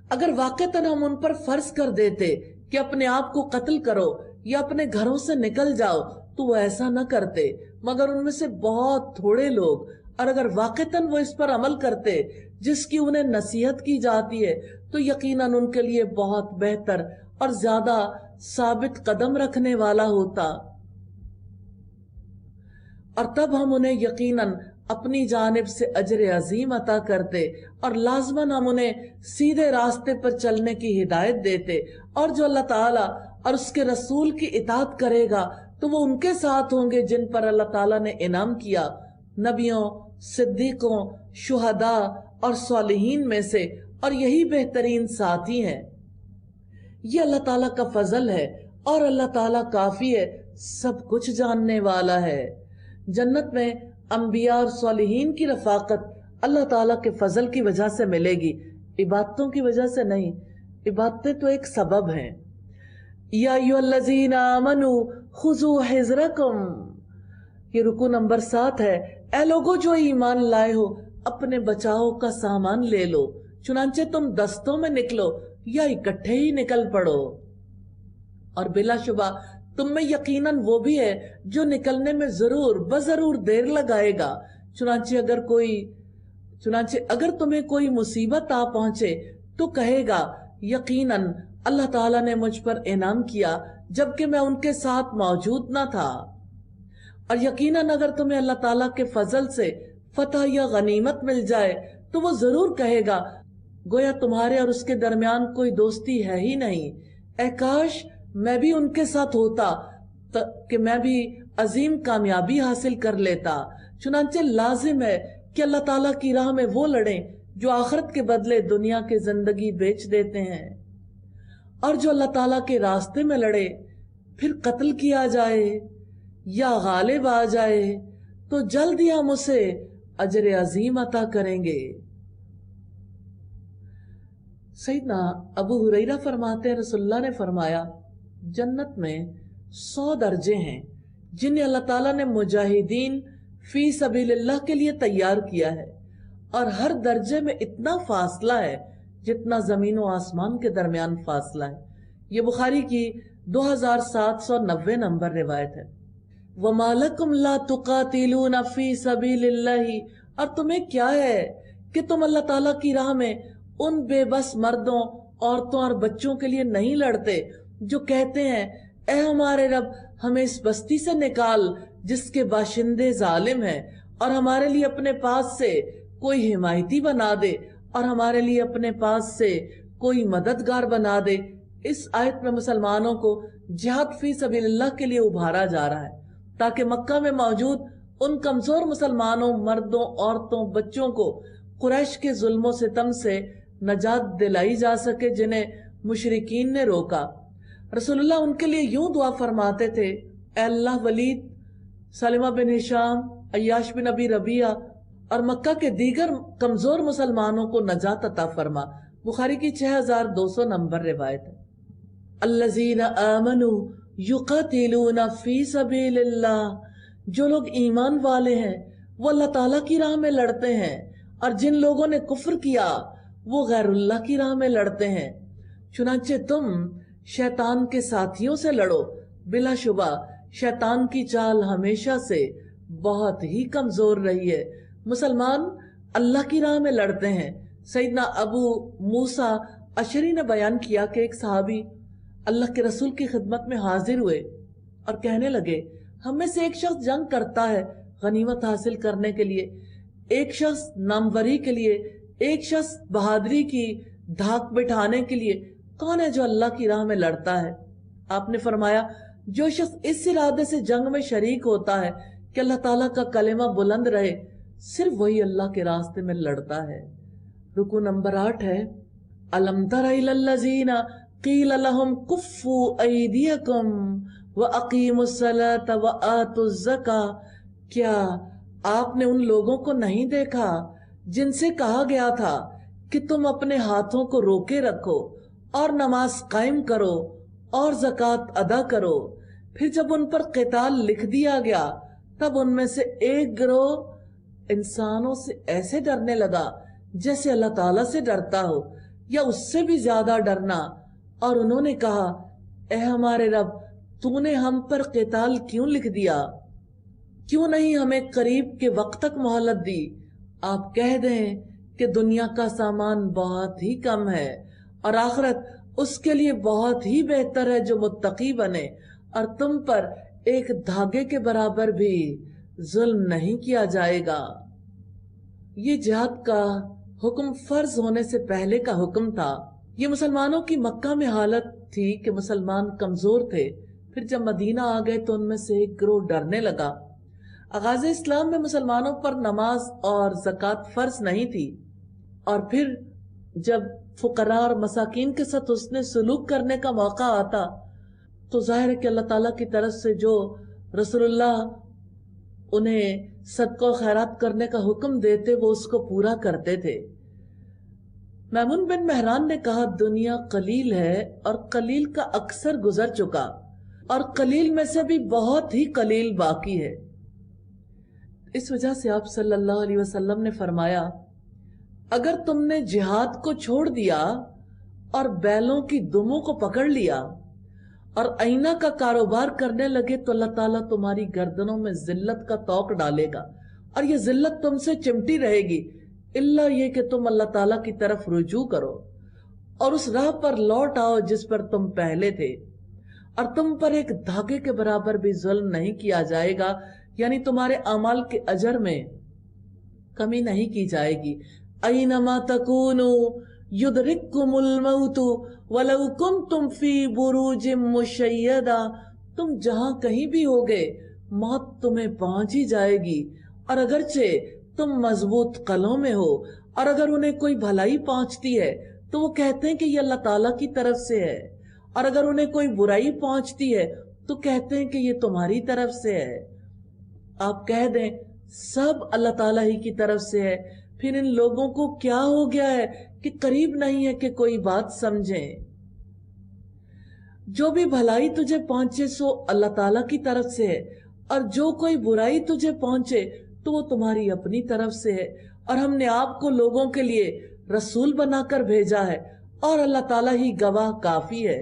اگر واقعتاً ہم ان پر فرض کر دیتے کہ اپنے آپ کو قتل کرو یا اپنے گھروں سے نکل جاؤ تو وہ ایسا نہ کرتے، مگر ان میں سے بہت تھوڑے لوگ، اور اگر واقعتاً وہ اس پر عمل کرتے جس کی انہیں نصیحت کی جاتی ہے تو یقیناً ان کے لیے بہت بہتر اور زیادہ ثابت قدم رکھنے والا ہوتا، اور تب ہم انہیں یقیناً اپنی جانب سے اجر عظیم عطا کرتے اور لازماً ہم انہیں سیدھے راستے پر چلنے کی ہدایت دیتے، اور جو اللہ تعالیٰ اور اس کے رسول کی اطاعت کرے گا تو وہ ان کے ساتھ ہوں گے جن پر اللہ تعالیٰ نے انعام کیا، نبیوں، صدیقوں، شہداء اور صالحین میں سے، اور یہی بہترین ساتھی ہیں۔ یہ اللہ تعالیٰ کا فضل ہے اور اللہ تعالیٰ کافی ہے، سب کچھ جاننے والا ہے۔ جنت میں انبیاء اور صالحین کی رفاقت اللہ تعالیٰ کے فضل کی وجہ سے ملے گی، عبادتوں کی وجہ سے نہیں۔ عبادتیں تو ایک سبب ہیں۔ یا ایھا الذین آمنوا خذوا حذرکم، یہ رکوع نمبر 7 ہے۔ اے لوگو جو ایمان لائے ہو اپنے بچاؤ کا سامان لے لو، چنانچہ تم دستوں میں نکلو یا اکٹھے ہی نکل پڑو، اور بلا شبہ تم میں یقیناً وہ بھی ہے جو نکلنے میں ضرور دیر لگائے گا۔ چنانچہ اگر تمہیں کوئی مصیبت آ پہنچے تو کہے گا یقیناً اللہ تعالیٰ نے مجھ پر انعام کیا جبکہ میں ان کے ساتھ موجود نہ تھا، اور یقیناً اگر تمہیں اللہ تعالیٰ کے فضل سے فتح یا غنیمت مل جائے تو وہ ضرور کہے گا گویا تمہارے اور اس کے درمیان کوئی دوستی ہے ہی نہیں، اے کاش میں بھی ان کے ساتھ ہوتا کہ میں بھی عظیم کامیابی حاصل کر لیتا۔ چنانچہ لازم ہے کہ اللہ تعالیٰ کی راہ میں وہ لڑیں جو آخرت کے بدلے دنیا کی زندگی بیچ دیتے ہیں، اور جو اللہ تعالیٰ کے راستے میں لڑے پھر قتل کیا جائے یا غالب آ جائے تو جلد ہی ہم اسے اجر عظیم عطا کریں گے۔ سیدنا ابو ہریرہ فرماتے ہیں رسول اللہ نے فرمایا جنت میں 100 درجے ہیں جنہیں اللہ تعالیٰ نے مجاہدین فی سبیل اللہ کے لیے تیار کیا ہے، اور ہر درجے میں اتنا فاصلہ ہے جتنا زمین و آسمان کے درمیان فاصلہ ہے۔ یہ بخاری کی 2790 نمبر روایت ہے۔ وَمَا لَكُمْ لَا تُقَاتِلُونَ فِي سَبِيلِ اللَّهِ، اور تمہیں کیا ہے کہ تم اللہ تعالیٰ کی راہ میں ان بے بس مردوں، عورتوں اور بچوں کے لیے نہیں لڑتے جو کہتے ہیں اے ہمارے رب ہمیں اس بستی سے نکال جس کے باشندے ظالم ہیں، اور ہمارے لیے اپنے پاس سے کوئی حمایتی بنا دے، اور ہمارے لیے اپنے پاس سے کوئی مددگار بنا دے۔ اس آیت میں مسلمانوں کو جہاد فی سبیل اللہ کے لیے ابھارا جا رہا ہے تاکہ مکہ میں موجود ان کمزور مسلمانوں، مردوں، عورتوں، بچوں کو قریش کے ظلم و ستم سے نجات دلائی جا سکے جنہیں مشرکین نے روکا۔ رسول اللہ ان کے لیے یوں دعا فرماتے تھے اے اللہ ولید، سلمہ بن ہشام، عیاش بن ابی ربیعہ اور مکہ کے دیگر کمزور مسلمانوں کو نجات عطا فرما۔ بخاری کی 6200 نمبر روایت ہے۔ الذین آمنوا یقاتلون فی سبیل اللہ जो लोग ईमान वाले हैं वो अल्लाह ताला की राह में लड़ते हैं, और जिन लोगों ने कुफ्र किया वो गैरुल्लाह की राह में लड़ते हैं। चुनांचे तुम शैतान के साथियों से लड़ो, बिलाशुबा शैतान की चाल हमेशा से बहुत ही कमजोर रही है। मुसलमान अल्लाह की राह में लड़ते हैं। सैयदना अबू मूसा अशरी ने बयान किया कि एक सहाबी अल्लाह के रसूल की खिदमत में हाजिर हुए और कहने लगे, हम में से एक शख्स जंग करता है गनीमत हासिल करने के लिए, एक शख्स नामवरी के लिए, एक शख्स बहादुरी की धाक बिठाने के लिए। कौन है जो अल्लाह की राह में लड़ता है? आपने फरमाया, जो शख्स इस इरादे से जंग में शरीक होता है कि अल्लाह ताला का कलेमा बुलंद रहे, सिर्फ वही अल्लाह के रास्ते में लड़ता है। रुकू नंबर 8 है, अलम तरा इलल्लज़ीना क़ील लहुम कुफ़्फ़ू अयदियकुम व अक़ीमुस्सलाता व आतुज़्ज़का। क्या आपने उन लोगों को नहीं देखा जिनसे कहा गया था कि तुम अपने हाथों को रोके रखो और नमाज कायम करो और ज़कात अदा करो। फिर जब उन पर क़िताल लिख दिया गया तब उनमें से एक गिरोह इंसानों से ऐसे डरने लगा जैसे अल्लाह ताला से डरता हो या उससे भी ज्यादा डरना, और उन्होंने कहा, ए हमारे रब, तूने हम पर क़िताल क्यों लिख दिया? क्यों नहीं हमें करीब के वक्त तक मोहलत दी? आप कह दें कि दुनिया का सामान बहुत ही कम है और आखिरत उसके लिए बहुत ही बेहतर है जो मुत्तकी बने, और तुम पर एक धागे के बराबर भी जुल्म नहीं किया जाएगा। ये जिहाद का हुक्म फर्ज होने से पहले का हुक्म था। ये मुसलमानों की मक्का में हालत थी कि मुसलमान कमजोर थे। फिर जब मदीना आ गए तो उनमें से एक गिरोह डरने लगा। आगाज इस्लाम में मुसलमानों पर नमाज और ज़कात फर्ज नहीं थी, और फिर जब फुकरा और मसाकीन के साथ उसने सलूक करने का मौका आता तो जाहिर है कि अल्लाह ताला की तरफ से जो रसूलुल्लाह उन्हें सदका खैरात करने का हुक्म देते वो उसको पूरा करते थे। मैमून बिन मेहरान ने कहा, दुनिया कलील है और कलील का अक्सर गुजर चुका, और कलील में से भी बहुत ही कलील बाकी है। इस वजह से आप सल्लल्लाहु अलैहि वसल्लम ने फरमाया, अगर तुमने जिहाद को छोड़ दिया और बैलों की दुमों को पकड़ लिया और आईना का कारोबार करने लगे तो अल्लाह ताला तुम्हारी गर्दनों में जिल्लत का तौक डालेगा, और ये जिल्लत तुमसे चिमटी रहेगी, इल्ला ये कि तुम अल्लाह ताला की तरफ रुजू करो और उस राह पर लौट आओ जिस पर तुम पहले थे, और तुम पर एक धागे के बराबर भी जुल्म नहीं किया जाएगा, यानी तुम्हारे अमाल के अजर में कमी नहीं की जाएगी। ऐनमा तकूनु युदरिकुमुल मौतु वलौ कुंतुम फी बुरूजिम मुशय्यदा। तुम जहां कहीं भी होगे मौत तुम्हें पहुंच ही जाएगी, और अगरचे तुम मजबूत कलों में हो, और अगर उन्हें कोई भलाई पहुंचती है तो वो कहते हैं कि ये अल्लाह ताला की तरफ से है, और अगर उन्हें कोई बुराई पहुंचती है तो कहते हैं कि ये तुम्हारी तरफ से है। आप कह दें सब अल्लाह ताला ही की तरफ से है, फिर इन लोगों को क्या हो गया है कि करीब नहीं है कि कोई बात समझें। जो भी भलाई तुझे पहुंचे सो अल्लाह ताला की तरफ से है, और जो कोई बुराई तुझे पहुंचे तो वो तुम्हारी अपनी तरफ से है, और हमने आपको लोगों के लिए रसूल बनाकर भेजा है, और अल्लाह ताला ही गवाह काफी है।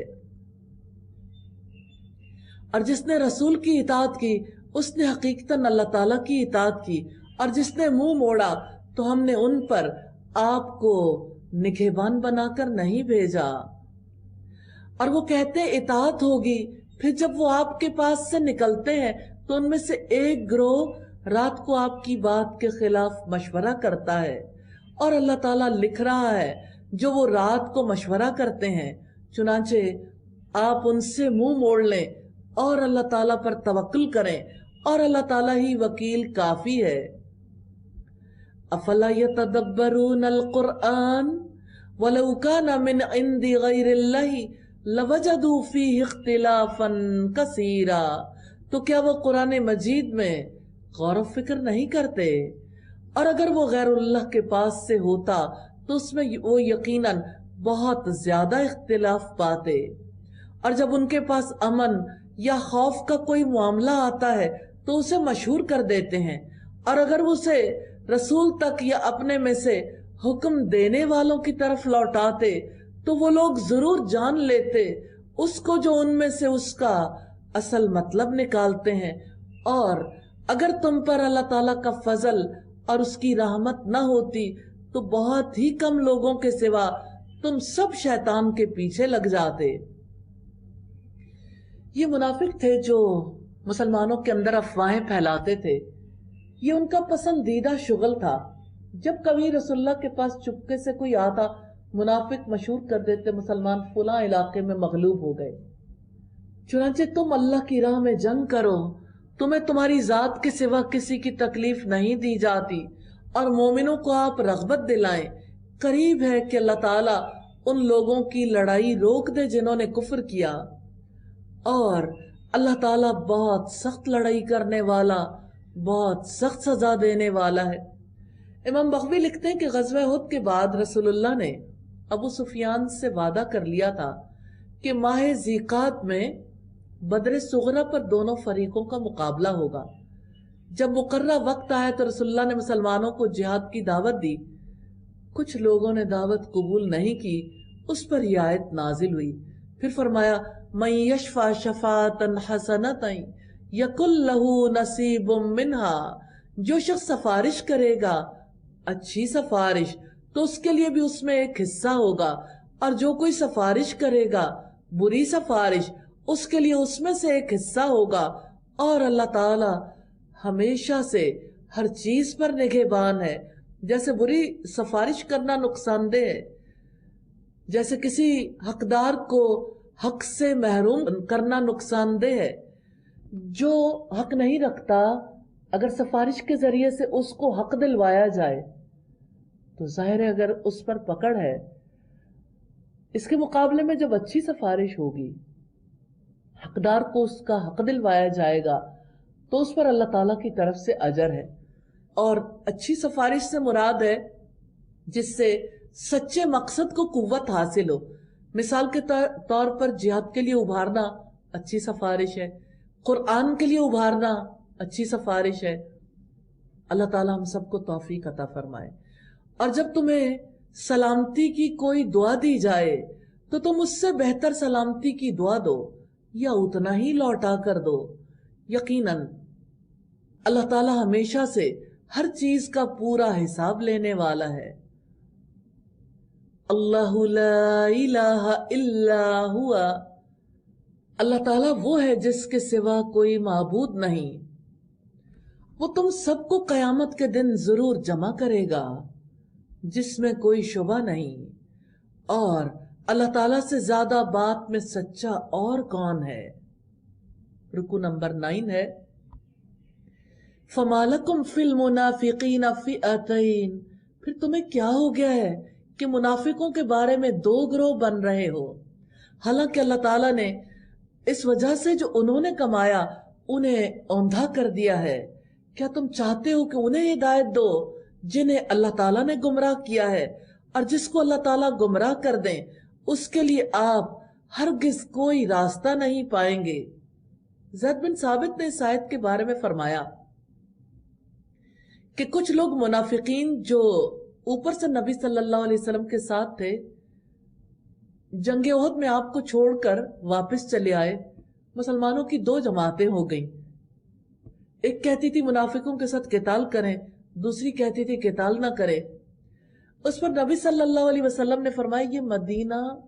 और जिसने रसूल की इताअत की उसने हकीकतन अल्लाह ताला की इताअत की, और जिसने मुंह मोड़ा तो हमने उन पर आपको निगहबान बनाकर नहीं भेजा। और वो कहते हैं इताअत होगी, फिर जब वो आपके पास से निकलते हैं तो उनमें से एक गिरोह रात को आपकी बात के खिलाफ मशवरा करता है, और अल्लाह ताला लिख रहा है जो वो रात को मशवरा करते हैं। चुनांचे आप उनसे मुंह मोड़ लें और अल्लाह ताला पर तवक्कुल करें, और अल्लाह ताला ही वकील काफी है। अफला यतदब्बरून अल-कुरआन वलौ काना मिन इंदी गैरिल्लाहि लवजदू फीहि इख्तिलाफन कसीरा। तो क्या वो कुरान मजीद में गौर फिक्र नहीं करते? और अगर वो गैरुल्लाह के पास से होता तो उसमें वो यकीनन बहुत ज्यादा इख्तिलाफ पाते। और जब उनके पास अमन या खौफ का कोई मामला आता है تو اسے مشہور کر دیتے ہیں، اور اگر وہ اسے رسول تک یا اپنے میں سے حکم دینے والوں کی طرف لوٹاتے تو وہ لوگ ضرور جان لیتے اس کو جو ان میں سے اس کا اصل مطلب نکالتے ہیں۔ اور اگر تم پر اللہ تعالیٰ کا فضل اور اس کی رحمت نہ ہوتی تو بہت ہی کم لوگوں کے سوا تم سب شیطان کے پیچھے لگ جاتے۔ یہ منافق تھے جو مسلمانوں کے اندر افواہیں پھیلاتے تھے، یہ ان کا پسندیدہ شغل تھا۔ جب کبھی رسول اللہ کے پاس چپکے سے کوئی آتا، منافق مشہور کر دیتے مسلمان فلاں علاقے میں مغلوب ہو گئے، چنانچہ تم اللہ کی راہ میں جنگ کرو، تمہیں تمہاری ذات کے سوا کسی کی تکلیف نہیں دی جاتی، اور مومنوں کو آپ رغبت دلائیں، قریب ہے کہ اللہ تعالیٰ ان لوگوں کی لڑائی روک دے جنہوں نے کفر کیا، اور اللہ تعالیٰ بہت سخت لڑائی کرنے والا، بہت سخت سزا دینے والا ہے۔ امام بغوی لکھتے ہیں کہ غزوہ احد کے بعد رسول اللہ نے ابو سفیان سے وعدہ کر لیا تھا کہ ماہ ذیقعد میں بدر صغرا پر دونوں فریقوں کا مقابلہ ہوگا۔ جب مقررہ وقت آیا تو رسول اللہ نے مسلمانوں کو جہاد کی دعوت دی، کچھ لوگوں نے دعوت قبول نہیں کی، اس پر یہ آیت نازل ہوئی، پھر فرمایا مَن یشفع شفاعۃ حسنۃ یکن لہ نصیب منہا، جو شخص سفارش کرے گا اچھی سفارش تو اس کے لیے بھی اس میں ایک حصہ ہوگا، اور جو کوئی سفارش کرے گا بری سفارش اس کے لیے اس میں سے ایک حصہ ہوگا، اور اللہ تعالی ہمیشہ سے ہر چیز پر نگہبان ہے۔ جیسے بری سفارش کرنا نقصان دہ ہے، جیسے کسی حقدار کو حق سے محروم کرنا نقصان دہ ہے، جو حق نہیں رکھتا اگر سفارش کے ذریعے سے اس کو حق دلوایا جائے تو ظاہر ہے اگر اس پر پکڑ ہے۔ اس کے مقابلے میں جب اچھی سفارش ہوگی، حقدار کو اس کا حق دلوایا جائے گا تو اس پر اللہ تعالیٰ کی طرف سے اجر ہے۔ اور اچھی سفارش سے مراد ہے جس سے سچے مقصد کو قوت حاصل ہو۔ مثال کے طور پر جہاد کے لیے ابھارنا اچھی سفارش ہے، قرآن کے لیے ابھارنا اچھی سفارش ہے۔ اللہ تعالیٰ ہم سب کو توفیق عطا فرمائے۔ اور جب تمہیں سلامتی کی کوئی دعا دی جائے تو تم اس سے بہتر سلامتی کی دعا دو یا اتنا ہی لوٹا کر دو، یقیناً اللہ تعالیٰ ہمیشہ سے ہر چیز کا پورا حساب لینے والا ہے۔ اللہ لا الہ الا ہوا، اللہ تعالیٰ وہ ہے جس کے سوا کوئی معبود نہیں، وہ تم سب کو قیامت کے دن ضرور جمع کرے گا جس میں کوئی شبہ نہیں، اور اللہ تعالیٰ سے زیادہ بات میں سچا اور کون ہے۔ رکو نمبر 9 ہے فَمَا لَكُمْ فِي الْمُنَافِقِينَ فِئَتَيْن، پھر تمہیں کیا ہو گیا ہے کہ منافقوں کے بارے میں 2 گروہ بن رہے ہو، حالانکہ اللہ تعالیٰ نے اس وجہ سے جو انہوں نے کمایا انہیں اوندھا کر دیا ہے۔ کیا تم چاہتے ہو کہ انہیں ہدایت دو جنہیں اللہ تعالیٰ نے گمراہ کیا ہے، اور جس کو اللہ تعالیٰ گمراہ کر دیں اس کے لیے آپ ہرگز کوئی راستہ نہیں پائیں گے۔ زید بن ثابت نے اس آیت کے بارے میں فرمایا کہ کچھ لوگ منافقین جو اوپر سے نبی صلی اللہ علیہ وسلم کے ساتھ تھے، جنگ احد میں آپ کو چھوڑ کر واپس چلے آئے۔ مسلمانوں کی 2 جماعتیں ہو گئیں، ایک کہتی تھی منافقوں کے ساتھ قتال کریں، دوسری کہتی تھی قتال نہ کریں۔ اس پر نبی صلی اللہ علیہ وسلم نے فرمایا یہ مدینہ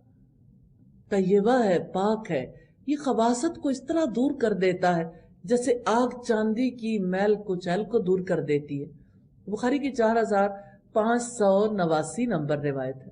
طیبہ ہے، پاک ہے، یہ خباثت کو اس طرح دور کر دیتا ہے جیسے آگ چاندی کی میل کچیل کو دور کر دیتی ہے۔ بخاری کی 4589 نمبر روایت ہے۔